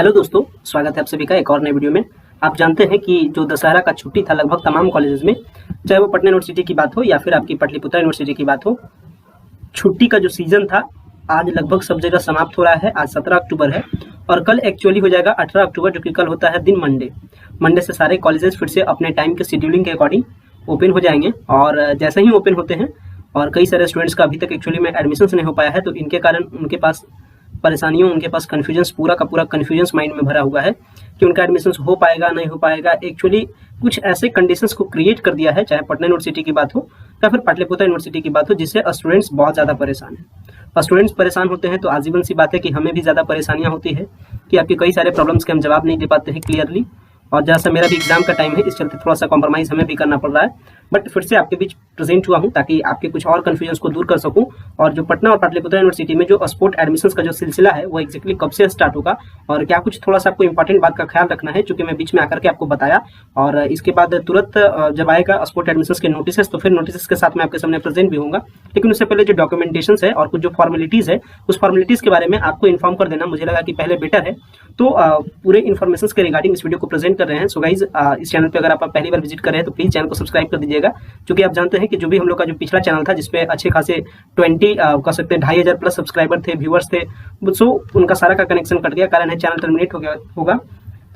Hello दोस्तों, स्वागत है आप सभी का एक और नए वीडियो में। आप जानते हैं कि जो दशहरा का छुट्टी था लगभग तमाम कॉलेजेस में, चाहे वो पटना यूनिवर्सिटी की बात हो या फिर आपकी पाटलिपुत्र यूनिवर्सिटी की बात हो, छुट्टी का जो सीजन था आज लगभग सब जगह समाप्त हो रहा है। आज 17 अक्टूबर है और कल एक्चुअली हो जाएगा 18 अक्टूबर, जो कि कल होता है दिन मंडे से सारे कॉलेजेस फिर से अपने टाइम के शेड्यूलिंग के अकॉर्डिंग ओपन हो जाएंगे। और जैसे ही ओपन होते हैं और कई सारे स्टूडेंट्स का अभी तक एक्चुअली में एडमिशन्स नहीं हो पाया है, तो इनके कारण उनके पास परेशानियों, उनके पास कन्फ्यूजन्स, पूरा का पूरा कन्फ्यूजन्स माइंड में भरा हुआ है कि उनका एडमिशन्स हो पाएगा नहीं हो पाएगा। एक्चुअली कुछ ऐसे कंडीशंस को क्रिएट कर दिया है, चाहे पटना यूनिवर्सिटी की बात हो या फिर पाटलिपुत्र यूनिवर्सिटी की बात हो, जिससे स्टूडेंट्स बहुत ज़्यादा परेशान हैं। स्टूडेंट्स परेशान होते हैं तो आजीवन सी बात है कि हमें भी ज़्यादा परेशानियाँ होती है कि आपके कई सारे प्रॉब्लम्स के हम जवाब नहीं दे पाते हैं क्लियरली। और जहाँ से मेरा भी एग्जाम का टाइम है, इस चलते थोड़ा सा कॉम्प्रोमाइज़ हमें भी करना पड़ रहा है, बट फिर से आपके बीच प्रेजेंट हुआ हूँ ताकि आपके कुछ और कन्फ्यूजन्स को दूर कर सकूँ। और जो पटना और पाटलिपुत्र यूनिवर्सिटी में जो स्पोर्ट एडमिशन्स का जो सिलसिला है वो एक्जैक्टली कब से स्टार्ट होगा और क्या कुछ थोड़ा सा आपको इंपॉर्टेंट बात का ख्याल रखना है, चूँकि मैं बीच में आकर के आपको बताया। और इसके बाद तुरंत जब आएगा स्पोर्ट एडमिशन्स के नोटिस, तो फिर नोटिस के साथ मैं आपके सामने प्रेजेंट भी होगा। लेकिन उससे पहले जो डॉक्यूमेंटेशन है और कुछ जो फॉर्मेलिटीज़ है, उस फॉर्मेलिटीज़ के बारे में आपको इन्फॉर्म कर देना मुझे लगा कि पहले बेटर है। तो पूरे इन्फॉर्मेशन के रिगार्डिंग इस वीडियो को प्रेजेंट कर रहे हैं। सो गाइज, इस चैनल पे अगर आप पहली बार विजिट कर रहे हैं तो प्लीज़ चैनल को सब्सक्राइब कर दीजिएगा, क्योंकि आप जानते हैं कि जो भी हम लोग का जो पिछला चैनल था जिसपे अच्छे खासे 20 कह सकते हैं 2500 प्लस सब्सक्राइबर थे, व्यूअर्स थे, सो उनका सारा का कनेक्शन कट गया। कारण है चैनल टर्मिनेट हो गया होगा,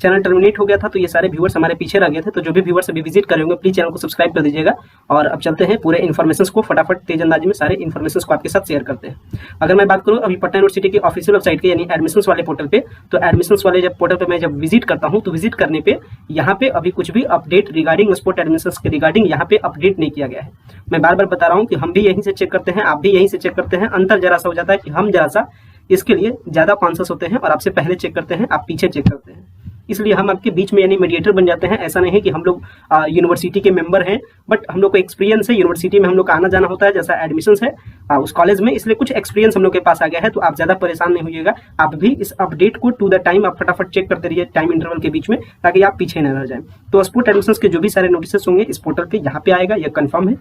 चैनल टर्मिनेट हो गया था, तो ये सारे व्यूअर्स हमारे पीछे रह गए थे। तो जो भी व्यूअर्स अभी विजिट करेंगे प्लीज चैनल को सब्सक्राइब कर दीजिएगा। और अब चलते हैं पूरे इन्फॉर्मेशन को फटाफट तेज अंदाज में सारे इन्फॉर्मेशन को आपके साथ शेयर करते हैं। अगर मैं बात करूं अभी पटना यूनिवर्सिटी की ऑफिशियल वेबसाइट के यानी एडमिशन्स वाले पोर्टल पे, तो एडमिशन्स वाले जब पोर्टल पे मैं जब विजिट करता हूं तो विजिट करने पे यहाँ पे अभी कुछ भी अपडेट रिगार्डिंग स्पोर्ट एडमिशन्स के रिगार्डिंग यहाँ पे अपडेट नहीं किया गया है। मैं बार बार बता रहा हूँ कि हम भी यहीं से चेक करते हैं, आप भी यहीं से चेक करते हैं। अंतर जरा सा हो जाता है कि हम जरा सा इसके लिए ज़्यादा कॉन्शियस होते हैं और आपसे पहले चेक करते हैं, आप पीछे चेक करते हैं, इसलिए हम आपके बीच में यानी मीडिएटर बन जाते हैं। ऐसा नहीं है कि हम लोग यूनिवर्सिटी के मेंबर हैं, बट हम लोग को एक्सपीरियंस है, यूनिवर्सिटी में हम लोग का आना जाना होता है, जैसा एडमिशन्स है उस कॉलेज में, इसलिए कुछ एक्सपीरियंस हम लोग के पास आ गया है। तो आप ज़्यादा परेशान नहीं होइएगा, आप भी इस अपडेट को टू द टाइम आप फटाफट चेक करते रहिए टाइम इंटरवल के बीच में, ताकि आप पीछे न रह जाएं। तो स्पोर्ट एडमिशन्स के जो भी सारे नोटिस होंगे इस पोर्टल पे यहाँ पे आएगा, यह कन्फर्म है।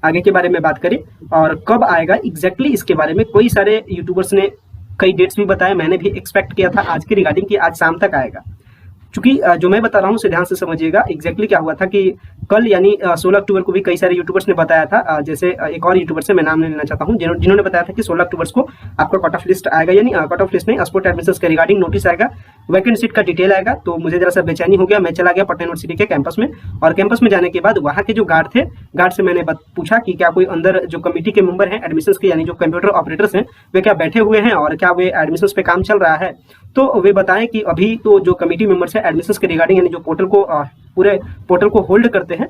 आगे के बारे में बात करें और कब आएगा एग्जैक्टली इसके बारे में कई सारे यूट्यूबर्स ने कई डेट्स भी बताया, मैंने भी एक्सपेक्ट किया था आज की रिगार्डिंग कि आज शाम तक आएगा। चूंकि जो मैं बता रहा हूँ उसे ध्यान से समझिएगा। एग्जैक्टली क्या हुआ था कि कल यानी 16 अक्टूबर को भी कई सारे यूट्यूबर्स ने बताया था, जैसे एक और यूट्यूबर से मैं नाम नहीं लेना चाहता हूँ, जिन्होंने बताया था कि 16 अक्टूबर को आपका कट ऑफ लिस्ट आएगा, यानी कट ऑफ लिस्ट नहीं, स्पोर्ट एडमिशन्स के रिगार्डिंग नोटिस आएगा, वैकेंट सीट का डिटेल आएगा। तो मुझे जरा सा बेचैनी हो गया, मैं चला गया पटना यूनिवर्सिटी के कैंपस में। और कैंपस में जाने के बाद वहाँ के जो गार्ड थे, गार्ड से मैंने पूछा कि क्या कोई अंदर जो कमेटी के मेंबर हैं एडमिशन्स के, यानी जो कंप्यूटर ऑपरेटर्स हैं, वे क्या बैठे हुए हैं और क्या वे एडमिशन्स पे काम चल रहा है। तो वे बताएं कि अभी तो जो कमेटी मेंबर्स है एडमिशन्स के रिगार्डिंग यानी जो पोर्टल को पूरे पोर्टल को होल्ड करते हैं,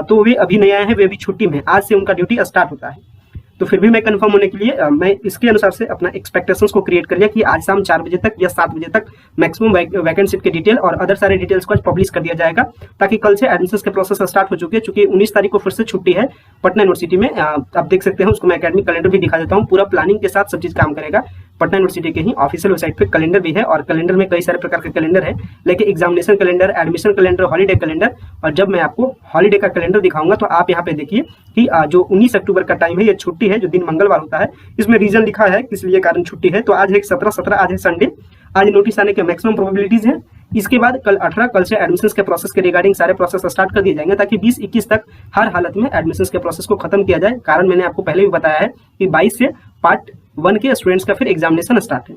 तो वे अभी नहीं आए हैं, वे अभी छुट्टी में, आज से उनका ड्यूटी स्टार्ट होता है। तो फिर भी मैं कंफर्म होने के लिए मैं इसके अनुसार से अपना एक्सपेक्टेशंस को क्रिएट कर लिया कि आज शाम 4 बजे तक या 7 बजे तक मैक्सिमम वैकेंट सीट के डिटेल और अदर सारे डिटेल्स को आज पब्लिश कर दिया जाएगा, ताकि कल से एडमिशन्स के प्रोसेस स्टार्ट हो चुके हैं। चूंकि 19 तारीख को फिर से छुट्टी है पटना यूनिवर्सिटी में, आप देख सकते हैं, उसको मैं एकेडमिक कैलेंडर भी दिखा देता हूँ, पूरा प्लानिंग के साथ सब चीज काम करेगा। पटना यूनिवर्सिटी के ही ऑफिशियल वेबसाइट पे कैलेंडर भी है और कैलेंडर में कई सारे प्रकार के कैलेंडर है, लेकिन examination calendar, admission calendar, holiday calendar. और जब मैं आपको हॉलीडे का कैलेंडर दिखाऊंगा तो आप यहाँ पे देखिए कि जो 19 अक्टूबर का टाइम है, ये छुट्टी है, जो दिन मंगलवार होता है, इसमें रीजन लिखा है किस लिए कारण छुट्टी है। तो आज है 17 आज है संडे, आज नोटिस आने के मैक्सिमम प्रोबेबिलिटीज है। इसके बाद कल 18, कल से एडमिशन्स के प्रोसेस के रिगार्डिंग सारे प्रोसेस स्टार्ट कर दिए जाएंगे, ताकि 20-21 तक हर हालत में एडमिशन्स के प्रोसेस को खत्म किया जाए। कारण मैंने आपको पहले भी बताया है कि 22 से पार्ट 1 के स्टूडेंट्स का फिर एग्जामिनेशन स्टार्ट है।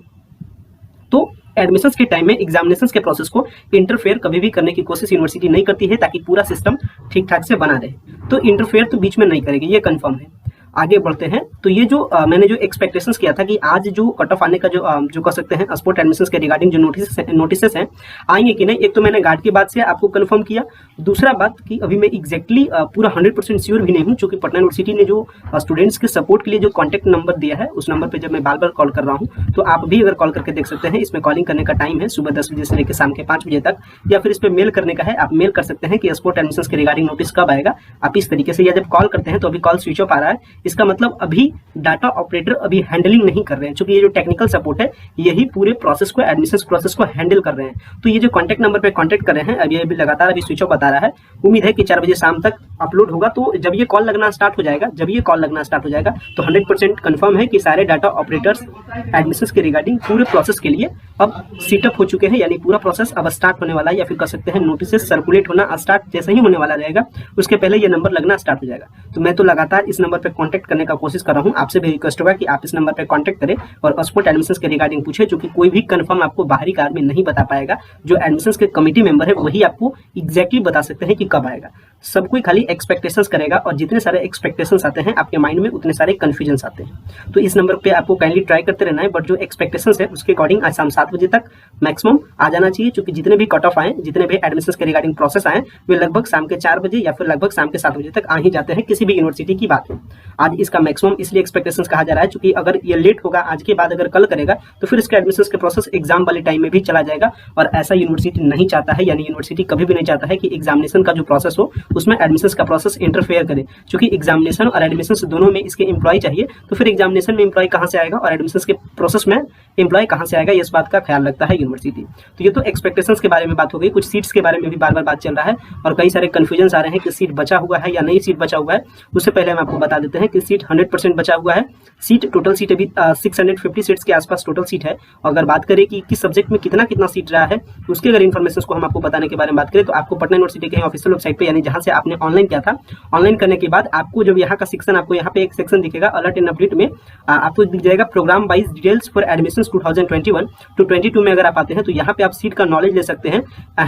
तो एडमिशन्स के टाइम में एग्जामिनेशंस के प्रोसेस को इंटरफेयर कभी भी करने की कोशिश यूनिवर्सिटी नहीं करती है, ताकि पूरा सिस्टम ठीक ठाक से बना रहे। तो इंटरफेयर तो बीच में नहीं करेगी, ये कंफर्म है। आगे बढ़ते हैं। तो ये जो मैंने जो एक्सपेक्टेशंस किया था कि आज जो कट ऑफ आने का जो कह सकते हैं स्पोर्ट एडमिशन्स के रिगार्डिंग जो नोटिस हैं आएंगे कि नहीं, एक तो मैंने गार्ड की बात से आपको कंफर्म किया। दूसरा बात कि अभी मैं एग्जैक्टली पूरा 100% श्योर भी नहीं हूँ, क्योंकि पटना यूनिवर्सिटी ने जो स्टूडेंट्स के सपोर्ट के लिए जो कॉन्टैक्ट नंबर दिया है, उस नंबर पर जब मैं बार बार कॉल कर रहा हूँ, तो आप भी अगर कॉल करके देख सकते हैं, इसमें कॉलिंग करने का टाइम है सुबह 10 बजे से लेकर शाम के 5 बजे तक, या फिर इस पर मेल करने का है, आप मेल कर सकते हैं कि स्पोर्ट एडमिशन्स के रिगार्डिंग नोटिस कब आएगा। आप इस तरीके से, या जब कॉल करते हैं तो अभी कॉल स्विच ऑफ आ रहा है, इसका मतलब अभी डाटा ऑपरेटर अभी हैंडलिंग नहीं कर रहे हैं, क्योंकि ये जो टेक्निकल सपोर्ट है यही पूरे प्रोसेस को, एडमिशन प्रोसेस को हैंडल कर रहे हैं। तो ये जो कॉन्टैक्ट नंबर पे कॉन्टैक्ट कर रहे हैं, अभी अभी लगातार अभी स्विच ऑफ बता रहा है। उम्मीद है कि 4 बजे शाम तक अपलोड होगा। तो जब ये कॉल लगना स्टार्ट हो जाएगा, तो 100% कंफर्म है कि सारे डाटा ऑपरेटर्स एडमिशंस के रिगार्डिंग पूरे प्रोसेस के लिए अब सीटअप हो चुके हैं, यानी पूरा प्रोसेस अब स्टार्ट होने वाला है, या फिर कह सकते हैं नोटिस सर्कुलेट होना स्टार्ट जैसे ही होने वाला रहेगा उसके पहले ये नंबर लगना स्टार्ट हो जाएगा। तो मैं तो लगातार इस नंबर पे कांटेक्ट करने का कोशिश कर रहा हूँ। आपसे भी रिक्वेस्ट होगा कि आप इस नंबर पे कांटेक्ट करें और ऑक्सफोर्ड एडमिशंस के रिगार्डिंग पूछे, जो कि कोई भी कंफर्म आपको बाहरी कार में नहीं बता पाएगा। जो एडमिशंस के कमिटी मेंबर है वही आपको एग्जैक्टली बता सकते हैं कि कब आएगा। सब कोई खाली एक्सपेक्टेशंस करेगा, और जितने सारे एक्सपेक्टेशंस आते हैं आपके माइंड में उतने सारे कंफ्यूजन्स आते हैं। तो इस नंबर पे आपको काइंडली ट्राई करते रहना है, बट जो एक्सपेक्टेशंस है उसके अकॉर्डिंग आज शाम 7 बजे तक मैक्सिमम आ जाना चाहिए, क्योंकि जितने भी कट ऑफ आए, जितने भी एडमिशंस के रिगार्डिंग प्रोसेस आए, वे लगभग शाम के 4 बजे या फिर लगभग शाम के 7 बजे तक आ ही जाते हैं किसी भी यूनिवर्सिटी की बात हो। आज इसका मैक्सिमम इसलिए एक्सपेक्टेशंस कहा जा रहा है, क्योंकि अगर ये लेट होगा आज के बाद, अगर कल करेगा तो फिर इसके एडमिशंस के प्रोसेस एग्जाम वाले टाइम में भी चला जाएगा, और ऐसा यूनिवर्सिटी नहीं चाहता है। यानी यूनिवर्सिटी कभी भी नहीं चाहता है कि एग्जामिनेशन का जो प्रोसेस हो उसमें एडमिशंस का प्रोसेस इंटरफेयर करे, क्योंकि एग्जामिनेशन और एडमिशंस दोनों में इसके एम्प्लॉय चाहिए। तो फिर एग्जामिनेशन में एम्प्लॉय कहां से आएगा और एडमिशंस के प्रोसेस में एम्प्लॉय कहां से आएगा, इस बात का ख्याल रखता है यूनिवर्सिटी। तो ये तो एक्सपेक्टेशंस के बारे में बात हो गई। कुछ सीट्स के बारे में भी बार बार बात चल रहा है, और कई सारे कंफ्यूजन आ रहे हैं कि सीट बचा हुआ है या नहीं सीट बचा हुआ है। उससे पहले हम आपको बता देते हैं कि सीट 100% बचा हुआ है। सीट टोटल सीट अभी 650 सीट्स के आसपास टोटल सीट है। अगर बात करें कि किस सब्जेक्ट में कितना कितना सीट रहा है, उसके अगर इन्फॉर्मेशन को हम आपको बताने के बारे में बात करें, तो आपको पटना यूनिवर्सिटी के ऑफिशियल वेबसाइट पे, यानी जहां से आपने ऑनलाइन किया था, ऑनलाइन करने के बाद आपको जब यहाँ का सेक्शन, आपको यहाँ पे एक सेक्शन दिखेगा अलर्ट एंड अपडेट में, आपको दिख जाएगा program wise details for admissions 2021 to 22 में। अगर आप आते हैं तो यहाँ पे आप सीट का नॉलेज ले सकते हैं,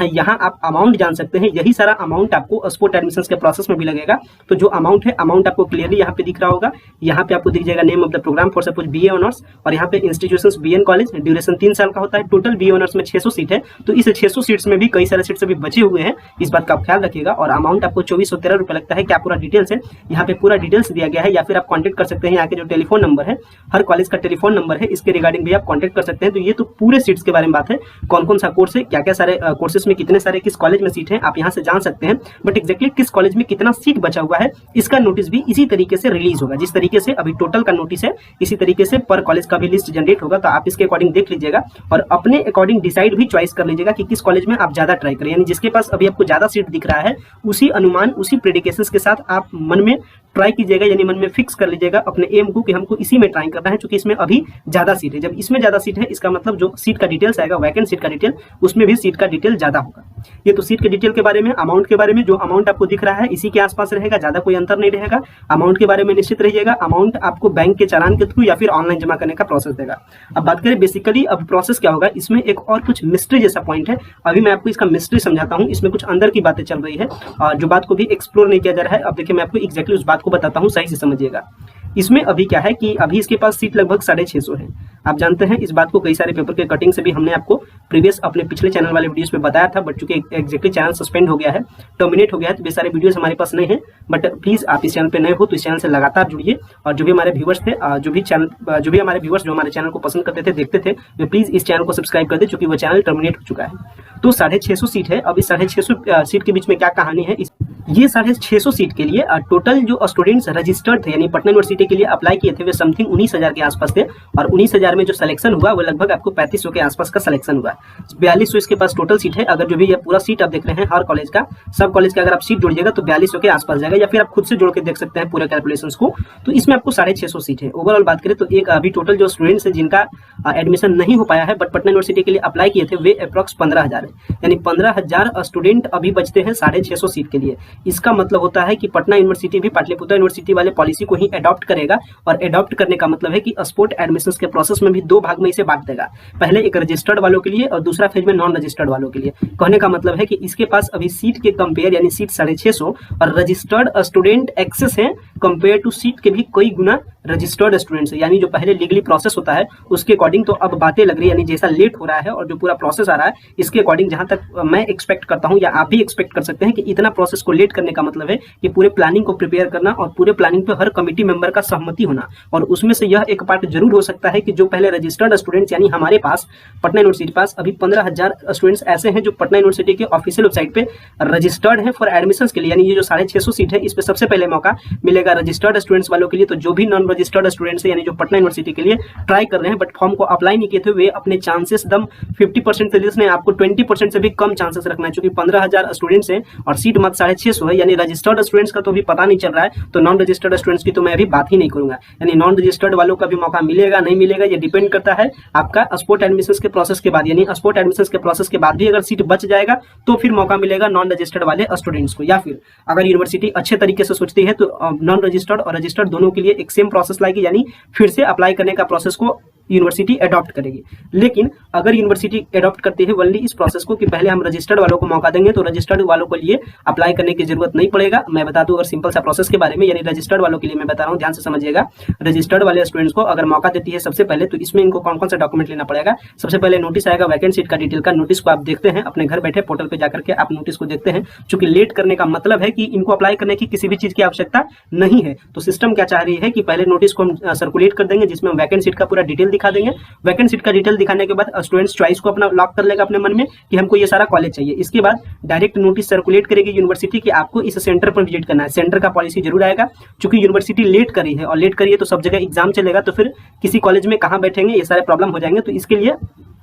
यहाँ आप अमाउंट जान सकते हैं। यही सारा अमाउंट आपको ऑक्सफोर्ड एडमिशंस के प्रोसेस में भी लगेगा। तो जो अमाउंट है, अमाउंट आपको क्लियरली यहाँ पे दिख रहा होगा। यहाँ पे आपको दिख जाएगा name of the program for suppose BA honours, और यहाँ पे इंस्टीट्यूशंस बीएन कॉलेज, ड्यूरेशन 3 साल का होता है। टोटल बीए ऑनर्स में 600 सीट है। तो इस 600 सीट्स में भी कई सारे सीट्स अभी बचे हुए हैं, इस बात का आप ख्याल रखिएगा। और अमाउंट आपको 2413 रुपये लगता है। क्या पूरा डिटेल्स है, यहाँ पे पूरा डिटेल्स दिया गया है, या फिर आप कॉन्टेक्ट कर सकते हैं। यहाँ के जो टेलीफोन नंबर है, हर कॉलेज का टेलीफोन नंबर है, इसके रिगार्डिंग भी आप कॉन्टेक्ट कर सकते हैं। तो ये तो पूरे सीट्स के बारे में बात है, कौन कौन सा कोर्स है, क्या क्या सारे कोर्सेज में कितने सारे किस कॉलेज में सीट है, आप यहाँ से जान सकते हैं। बट एक्जैक्टली किस कॉलेज में कितना सीट बचा हुआ है, इसका नोटिस भी इसी तरीके से रिलीज होगा। जिस तरीके से अभी टोटल का नोटिस है, इसी तरीके से पर कॉलेज का भी लिस्ट जनरेट होगा। तो आप इसके अकॉर्डिंग देख लीजिएगा, और अपने अकॉर्डिंग डिसाइड भी चॉइस कर लीजिएगा कि किस कॉलेज में आप ज्यादा ट्राई करें। यानी जिसके पास अभी आपको ज्यादा सीट दिख रहा है, उसी अनुमान, उसी प्रेडिकेशंस के साथ आप मन में ट्राई कीजिएगा, यानी मन में फिक्स कर लीजिएगा अपने एम को कि हमको इसी में ट्राई करना है, क्योंकि इसमें अभी ज्यादा सीट है। जब इसमें ज्यादा सीट है, इसका मतलब जो सीट का डिटेल्स आएगा, वैकेंट सीट का डिटेल, उसमें भी सीट का डिटेल ज्यादा होगा। ये तो सीट के डिटेल के बारे में। अमाउंट के बारे में, जो अमाउंट आपको दिख रहा है इसी के आसपास रहेगा, ज्यादा कोई अंतर नहीं रहेगा। अमाउंट के बारे में निश्चित रहिएगा। अमाउंट आपको बैंक के चालान के थ्रू या फिर ऑनलाइन जमा करने का प्रोसेस देगा। अब बात करें बेसिकली अब प्रोसेस क्या होगा, इसमें एक और कुछ मिस्ट्री जैसा पॉइंट है। अभी मैं आपको इसका मिस्ट्री समझाता हूँ। इसमें कुछ अंदर की बातें चल रही है, जो बात को भी एक्सप्लोर नहीं किया जा रहा है। अब देखिए मैं आपको एक्जैक्टली उस बात को बताता हूँ, सही से समझिएगा। इसमें अभी क्या है कि अभी इसके पास सीट लगभग 650 है। आप जानते हैं इस बात को, कई सारे पेपर के कटिंग से भी हमने आपको प्रीवियस अपने पिछले चैनल वाले वीडियोस में बताया था। बट चूंकि एक्जैक्टली चैनल सस्पेंड हो गया है, टर्मिनेट हो गया है, तो वे सारे वीडियोस हमारे पास नहीं है। बट प्लीज आप इस चैनल पे नए हो तो इस चैनल से लगातार जुड़िए, और जो भी हमारे व्यूवर्स थे, जो भी हमारे व्यूवर्स जो हमारे चैनल को पसंद करते थे, देखते थे, वे प्लीज इस चैनल को सब्सक्राइब कर दे, चूंकि वो चैनल टर्मिनेट हो चुका है। तो 650 सीट है। अब इस 650 सीट के बीच में क्या कहानी है, ये 650 सीट के लिए टोटल जो स्टूडेंट्स रजिस्टर्ड थे, यानी पटना यूनिवर्सिटी के लिए अप्लाई किए थे, वे समथिंग 19,000 के आसपास थे। और 19,000 में जो सिलेक्शन हुआ वो लगभग आपको 3500 के आसपास का सिलेक्शन हुआ। 4200 इसके पास टोटल सीट है। अगर जो भी ये पूरा सीट आप देख रहे हैं हर कॉलेज का, सब कॉलेज का अगर आप सीट जोड़िएगा तो 4200 के आसपास जाएगा, या फिर आप खुद से जोड़ के देख सकते हैं पूरे कैलकुलेशंस को। तो इसमें आपको 650 सीट है। ओवरऑल बात करें तो एक अभी टोटल जो स्टूडेंट्स है जिनका एडमिशन नहीं हो पाया है बट पटना यूनिवर्सिटी के लिए अप्लाई किए थे, वे अप्रॉक्स 15,000 है। यानी 15,000 स्टूडेंट अभी बचते हैं 650 सीट के लिए। इसका मतलब होता है कि पटना यूनिवर्सिटी भी पाटलिपुत्र यूनिवर्सिटी वाले पॉलिसी को ही अडॉप्ट करेगा, और अडॉप्ट करने का मतलब है कि स्पोर्ट एडमिशंस के प्रोसेस में भी 2 भाग में इसे बांट देगा। पहले एक रजिस्टर्ड वालों के लिए और दूसरा फेज में नॉन रजिस्टर्ड वालों के लिए। कहने का मतलब है कि इसके पास अभी सीट के कंपेयर, यानी सीट 650 और रजिस्टर्ड स्टूडेंट एक्सेस है कंपेयर टू सीट के भी कई गुना रजिस्टर्ड स्टूडेंट्स है। यानी जो पहले लीगली प्रोसेस होता है उसके अकॉर्डिंग तो अब बातें लग रही है, यानी जैसा लेट हो रहा है और जो पूरा प्रोसेस आ रहा है, इसके अकॉर्डिंग जहां तक मैं एक्सपेक्ट करता हूं या आप भी एक्सपेक्ट कर सकते हैं कि इतना प्रोसेस को सर्कुलेट करने का मतलब है कि पूरे प्लानिंग को प्रिपेयर करना और पूरे प्लानिंग पे हर कमिटी मेंबर का सहमति होना। और उसमें से यह एक पार्ट जरूर हो सकता है कि जो पहले रजिस्टर्ड स्टूडेंट्स यानी हमारे पास पटना यूनिवर्सिटी पास अभी 15,000 स्टूडेंट्स ऐसे हैं जो पटना यूनिवर्सिटी के ऑफिशियल वेबसाइट पे रजिस्टर्ड है फॉर एडमिशन के लिए, यानी ये जो 650 सीट है इस पे सबसे पहले मौका मिलेगा रजिस्टर्ड स्टूडेंट्स वालों के लिए। तो जो भी नॉन रजिस्टर्ड स्टूडेंट्स है यानी जो पटना यूनिवर्सिटी के लिए ट्राई कर रहे हैं बट फॉर्म को अप्लाई नहीं किए थे, वे अपने चांसेस दम 50% से जिसने आपको 20% से भी कम चांसेस रखना है, क्योंकि 15,000 स्टूडेंट्स हैं और सीट मत 650 है, यानी रजिस्टर्ड स्टूडेंट्स का तो अभी पता नहीं चल रहा है, तो नॉन रजिस्टर्ड स्टूडेंट्स की तो मैं अभी बात ही नहीं करूंगा। यानी नॉन रजिस्टर्ड वालों का भी मौका मिलेगा नहीं मिलेगा ये डिपेंड करता है आपका स्पोर्ट एडमिशन के प्रोसेस के बाद, यानी स्पोर्ट एडमिशन के प्रोसेस के बाद भी अगर सीट बच जाएगा तो फिर मौका मिलेगा नॉन रजिस्टर्ड वाले स्टूडेंट्स को। या फिर अगर यूनिवर्सिटी अच्छे तरीके से सोचती है तो नॉन रजिस्टर्ड और रजिस्टर्ड दोनों के लिए एक सेम प्रोसेस लाएगी, यानी फिर से अप्लाई करने का प्रोसेस को यूनिवर्सिटी अडॉप्ट करेगी। लेकिन अगर यूनिवर्सिटी अडॉप्ट करती है ओनली इस प्रोसेस को कि पहले हम रजिस्टर्ड वालों को मौका देंगे, तो रजिस्टर्ड वालों के लिए अप्लाई करने की जरूरत नहीं पड़ेगा। मैं बता दूं अगर सिंपल सा प्रोसेस के बारे में, यानी रजिस्टर्ड वालों के लिए मैं बता रहा हूं, ध्यान से समझिएगा। रजिस्टर्ड वाले स्टूडेंट्स को अगर मौका देती है सबसे पहले, तो इसमें इनको कौन कौन सा डॉक्यूमेंट लेना पड़ेगा। सबसे पहले नोटिस आएगा वैकेंट सीट का डिटेल का, नोटिस को आप देखते हैं अपने घर बैठे पोर्टल पे जाकर के आप नोटिस को देखते हैं। चूंकि लेट करने का मतलब है कि इनको अप्लाई करने की किसी भी चीज की आवश्यकता नहीं है, तो सिस्टम क्या चाह रही है कि पहले नोटिस को हम सर्कुलेट कर देंगे जिसमें हम वैकेंट सीट का पूरा डिटेल दिखा देंगे। वैकेंट सीट का डिटेल दिखाने के बाद स्टूडेंट्स चॉइस को अपना लॉक कर लेगा अपने मन में कि हमको ये सारा कॉलेज चाहिए। इसके बाद डायरेक्ट नोटिस सर्कुलेट करेगी यूनिवर्सिटी कि आपको इस सेंटर पर विजिट करना है। सेंटर का पॉलिसी जरूर आएगा, क्योंकि यूनिवर्सिटी लेट करी है और लेट करी है तो सब जगह एग्जाम चलेगा, तो फिर किसी कॉलेज में कहाँ बैठेंगे ये सारे प्रॉब्लम हो जाएंगे। तो इसके लिए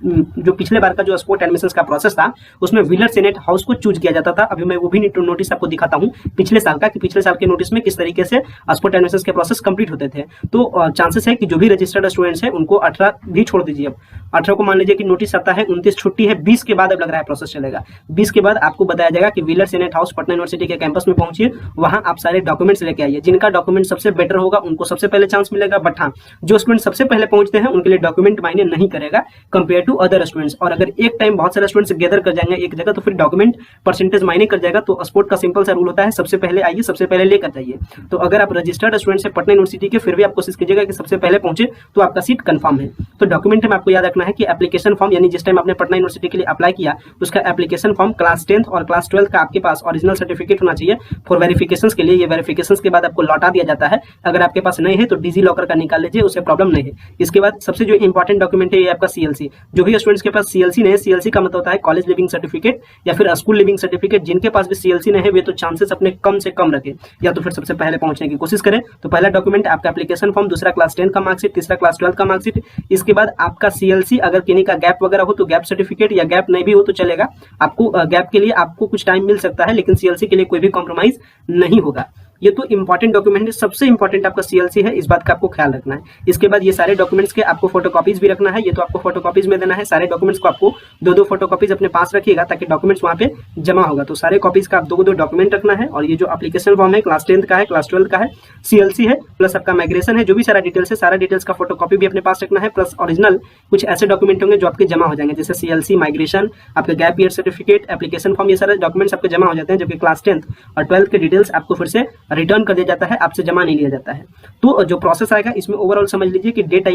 जो पिछले बार का जो स्पोर्ट एडमिशन का प्रोसेस था उसमें व्हीलर सेनेट हाउस को चूज किया जाता था। अभी मैं वो भी नोटिस आपको दिखाता हूँ पिछले साल का, कि पिछले साल के नोटिस में किस तरीके से स्पोर्ट एडमिशन के प्रोसेस कंप्लीट होते थे। तो चांसेस है कि जो भी रजिस्टर्ड स्टूडेंट्स हैं उनको 18 भी छोड़ दीजिए। अब 18 को मान लीजिए कि नोटिस आता है, 29 छुट्टी है, 20 के बाद अब लग रहा है प्रोसेस चलेगा। 20 के बाद आपको बताया जाएगा कि wheeler senate house Patna university के कैंपस में पहुंचिए, वहां आप सारे डॉक्यूमेंट्स लेके आइए। जिनका डॉक्यूमेंट सबसे बेटर होगा उनको सबसे पहले चांस मिलेगा, बट हाँ जो स्टूडेंट सबसे पहले पहुंचते हैं उनके लिए डॉक्यूमेंट मायने नहीं करेगा कंपेयर टू अदर स्टूडेंट्स। और अगर एक टाइम बहुत सारे स्टूडेंट्स गैदर कर जाएंगे एक जगह तो फिर डॉक्यूमेंट परसेंटेज मायने कर जाएगा। तो स्पोर्ट का सिंपल सा रूल होता है, सबसे पहले आइए सबसे पहले लेकर जाइए। तो अगर आप रजिस्टर्ड स्टूडेंट से पटना यूनिवर्सिटी के, फिर भी आप कोशिश कीजिएगा कि सबसे पहले पहुंचे तो आपका सीट कंफर्म है। तो डॉक्यूमेंट में आपको याद रखना है कि एप्लीकेशन फॉर्म, यानी जिस टाइम आपने पटना यूनिवर्सिटी के लिए अप्लाई किया उसका एप्लीकेशन फॉर्म, क्लास 10th और क्लास 12th का आपके पास ओरिजिनल सर्टिफिकेट होना चाहिए फॉर वेरिफिकेशन के लिए। ये वेरिफिकेशन के बाद आपको लौटा दिया जाता है। अगर आपके पास नहीं है तो डिजी लॉकर का निकाल लीजिए, उससे प्रॉब्लम नहीं है। इसके बाद सबसे जो इंपॉर्टेंट डॉक्यूमेंट है ये आपका सीएलसी। जो भी स्टूडेंट्स के पास सीएलसी नहीं है, सीएलसी का मतलब होता है कॉलेज लिविंग सर्टिफिकेट या फिर स्कूल लिविंग सर्टिफिकेट। जिनके पास भी सीएलसी नहीं है वे तो चांसेस अपने कम से कम रखें, या तो फिर सबसे पहले पहुंचने की कोशिश करें। तो पहला डॉक्यूमेंट आपका एप्लीकेशन फॉर्म, दूसरा क्लास 10 का मार्कशीट, तीसरा क्लास 12 का मार्कशीट। इसके बाद आपका सीएलसी, अगर किन्हीं का गैप वगैरह हो तो गैप सर्टिफिकेट, या गैप नहीं भी हो तो चलेगा। आपको गैप के लिए आपको कुछ टाइम मिल सकता है, लेकिन सीएलसी के लिए कोई भी कॉम्प्रोमाइज नहीं होगा। ये तो इंपॉर्टेंट डॉक्यूमेंट है, सबसे इंपॉर्टेंट आपका सीएलसी है, इस बात का आपको ख्याल रखना है। इसके बाद ये सारे डॉक्यूमेंट्स के आपको फोटोकॉपीज भी रखना है, ये तो आपको फोटोकॉपीज में देना है। सारे डॉक्यूमेंट्स को आपको दो फोटोकॉपीज अपने पास रखिएगा ताकि डॉक्यूमेंट्स वहाँ पे जमा होगा। तो सारे कॉपीज का आप दो डॉक्यूमेंट रखना है। और ये जो एप्लीकेशन फॉर्म है क्लास 10th का है, क्लास 12th का है, सीएलसी है, प्लस आपका माइग्रेशन है, जो भी सारा डिटेल्स है सारा डिटेल्स का फोटोकॉपी भी अपने पास रखना है, प्लस ओरिजिनल कुछ ऐसे डॉक्यूमेंट होंगे जो आपके जमा हो जाएंगे, जैसे सीएलसी, माइग्रेशन, आपका gap year certificate, application form, ये सारे डॉक्यूमेंट्स आपके जमा हो जाते हैं। जबकि क्लास 10th और 12th के डिटेल्स आपको फिर से रिटर्न कर दिया जाता है, आपसे जमा नहीं लिया जाता है। तो जो प्रोसेस आएगा इसमें ओवरऑल समझ लीजिए कि डेट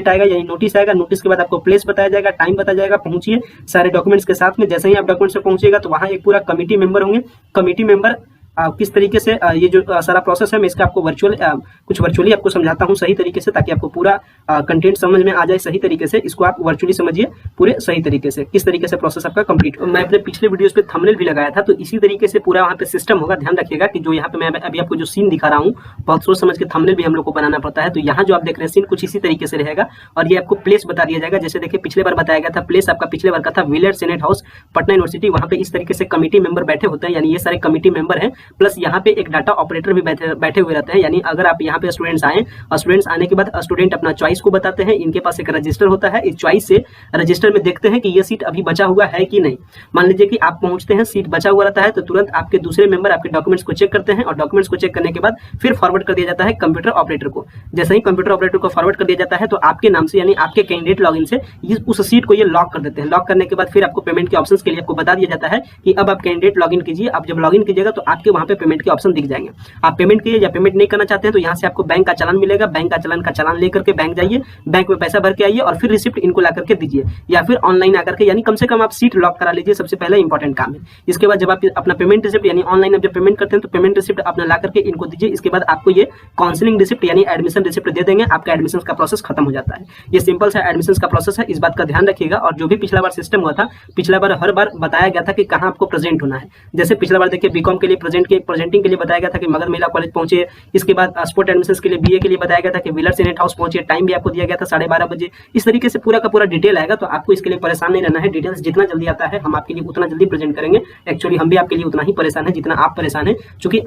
आएगा यानी नोटिस आएगा, नोटिस के बाद आपको प्लेस बताया जाएगा, टाइम बताया जाएगा, पहुंचिए सारे डॉक्यूमेंट्स के साथ में। जैसे ही आप डॉक्यूमेंट्स पे पहुंचिएगा तो वहां एक पूरा कमिटी मेंबर होंगे। कमिटी मेंबर किस तरीके से ये जो सारा प्रोसेस है मैं इसका आपको वर्चुअली आपको समझाता हूँ सही तरीके से, ताकि आपको पूरा कंटेंट समझ में आ जाए सही तरीके से। इसको आप वर्चुअली समझिए पूरे सही तरीके से, किस तरीके से प्रोसेस आपका कंप्लीट। मैं अपने पिछले वीडियोस पे थंबनेल भी लगाया था, तो इसी तरीके से पूरा वहाँ पे सिस्टम होगा। ध्यान रखिएगा कि जो यहाँ पे मैं अभी आपको जो सीन दिखा रहा हूँ बहुत सोच समझ के थंबनेल भी हम लोग को बनाना पड़ता है। तो यहाँ जो आप देख रहे हैं सीन कुछ इसी तरीके से रहेगा और ये आपको प्लेस बता दिया जाएगा। जैसे देखिए पिछले बार बताया गया था, प्लेस आपका पिछले बार का था wheeler senate house Patna university. वहाँ पे इस तरीके से कमिटी मेंबर बैठे होते हैं, यानी ये सारे कमिटी मेंबर हैं, प्लस यहाँ पे एक डाटा ऑपरेटर भी बैठे हुए रहते हैं। यानी अगर आप यहाँ पे स्टूडेंट्स आए और स्टूडेंट्स आने के बाद स्टूडेंट अपना चॉइस को बताते हैं, इनके पास एक रजिस्टर होता है, इस चॉइस से रजिस्टर में देखते हैं कि ये सीट अभी बचा हुआ है कि नहीं। मान लीजिए कि आप पहुंचते हैं, सीट बचा हुआ रहता है, तो तुरंत आपके दूसरे मेंबर आपके डॉक्यूमेंट्स को चेक करते हैं और डॉक्यूमेंट्स को चेक करने के बाद फिर फॉरवर्ड कर दिया जाता है कंप्यूटर ऑपरेटर को। जैसे ही कंप्यूटर ऑपरेटर को फॉरवर्ड कर दिया जाता है तो आपके नाम से यानी आपके कैंडिडेट लॉगिन से उस सीट को ये लॉक कर देते हैं। लॉक करने के बाद फिर आपको पेमेंट के ऑप्शंस के लिए आपको बता दिया जाता है कि अब आप कैंडिडेट लॉगिन कीजिए। आप जब लॉगिन कीजिएगा तो आपके वहाँ पे पेमेंट के ऑप्शन दिख जाएंगे। आप पेमेंट कीजिए या पेमेंट नहीं करना चाहते हैं तो यहाँ से आपको बैंक का चालान मिलेगा, बैंक का चालान लेकर के बैंक जाइए, बैंक में पैसा भर के आइए और फिर रिसिप्ट इनको ला करके दीजिए, या फिर ऑनलाइन आकर के, यानी कम से कम आप सीट लॉक करा लीजिए, सबसे पहले इंपॉर्टेंट काम है। इसके बाद जब आप अपना पेमेंट रिसिप्ट यानी ऑनलाइन जब पेमेंट करते हैं तो पेमेंट रिसिप्ट अपना ला करके इनको दीजिए। इसके बाद आपको ये काउंसलिंग रिसिप्ट यानी एडमिशन रिसिप्ट दे देंगे, आपका एडमिशन का प्रोसेस खत्म हो जाता है। ये सिंपल सा एडमिशन का प्रोसेस है, इस बात का ध्यान रखिएगा। और जो भी पिछला बार सिस्टम हुआ था, पिछला बार हर बार बताया गया था कि कहाँ आपको प्रेजेंट होना है। जैसे पिछला बार देखिए बीकॉम के लिए प्रेजेंटिंग के लिए बताया गया था कि मगध महिला कॉलेज पहुंचे, इसके बाद स्पोर्ट एडमिशन के लिए बीए के लिए बताया गया था कि व्हीलर सीनेट हाउस पहुंचे, टाइम भी आपको दिया गया था 12:30 बजे। इस तरीके से पूरा का पूरा डिटेल आएगा, तो आपको इसके लिए परेशान नहीं रहना है। डिटेल्स जितना जल्दी आता है हम आपके लिए उतना जल्दी प्रेजेंट करेंगे। एक्चुअली हम भी आपके लिए उतना ही परेशान है जितना आप परेशान है, क्योंकि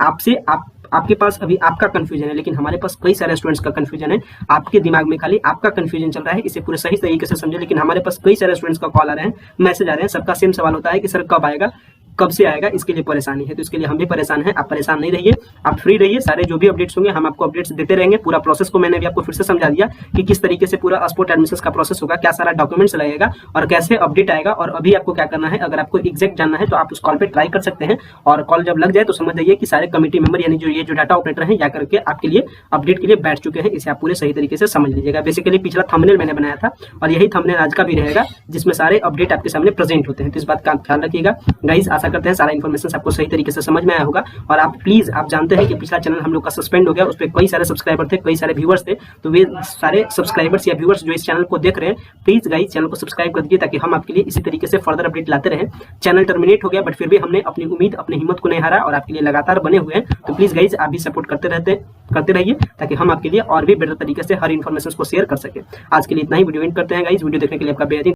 आपके पास अभी आपका कंफ्यूजन है, लेकिन हमारे पास कई सारे स्टूडेंट्स का कंफ्यूजन है। आपके दिमाग में खाली आपका कंफ्यूजन चल रहा है, इसे पूरे सही तरीके से समझे। लेकिन हमारे पास कई सारे स्टूडेंट्स का कॉल आ रहे हैं, मैसेज आ रहे हैं, सबका सेम सवाल होता है कि सर कब आएगा, कब से आएगा, इसके लिए परेशानी है। तो इसके लिए हम भी परेशान हैं, आप परेशान नहीं रहिए, आप फ्री रहिए। सारे जो भी अपडेट्स होंगे हम आपको अपडेट्स देते रहेंगे। पूरा प्रोसेस को मैंने भी आपको फिर से समझा दिया कि किस तरीके से पूरा स्पोर्ट एडमिशन का प्रोसेस होगा, क्या सारा डॉक्यूमेंट्स लगेगा और कैसे अपडेट आएगा। और अभी आपको क्या करना है, अगर आपको एग्जैक्ट जानना है तो आप उस कॉल पे ट्राई कर सकते हैं, और कॉल जब लग जाए तो समझ जाइए कि सारे कमिटी मेंबर यानी जो डाटा ऑपरेटर हैं या करके आपके लिए अपडेट के लिए बैठ चुके हैं। इसे आप पूरे सही तरीके से समझ लीजिएगा। बेसिकली पिछला थंबनेल मैंने बनाया था और यही थंबनेल आज का भी रहेगा, जिसमें सारे अपडेट आपके सामने प्रेजेंट होते हैं। तो इस बात का ख्याल रखिएगा गाइस। आशा करते हैं सारा इन्फॉर्मेशन आपको सही तरीके से समझ में आया होगा। और आप प्लीज, आप जानते हैं कि पिछला चैनल हम लोग का सस्पेंड हो गया, उस पर कई सारे सब्सक्राइबर थे, कई सारे व्यूअर्स थे। तो वे सारे सब्सक्राइबर्स या व्यूअर्स जो इस चैनल को देख रहे हैं, प्लीज गाइस चैनल को सब्सक्राइब कर दीजिए, ताकि हम आपके लिए इसी तरीके से फर्दर अपडेट लाते रहें। चैनल टर्मिनेट हो गया, बट फिर भी हमने अपनी उम्मीद, अपनी हिम्मत को नहीं हारा और आपके लिए लगातार बने हुए हैं। तो प्लीज गाइस आप भी सपोर्ट करते रहिए, ताकि हम आपके लिए और भी बेहतर तरीके से हर इन्फॉर्मेशन को शेयर कर सके। आज के लिए इतना ही, वीडियो एंड करते हैं गाइस। वीडियो देखने के लिए आपका बेहद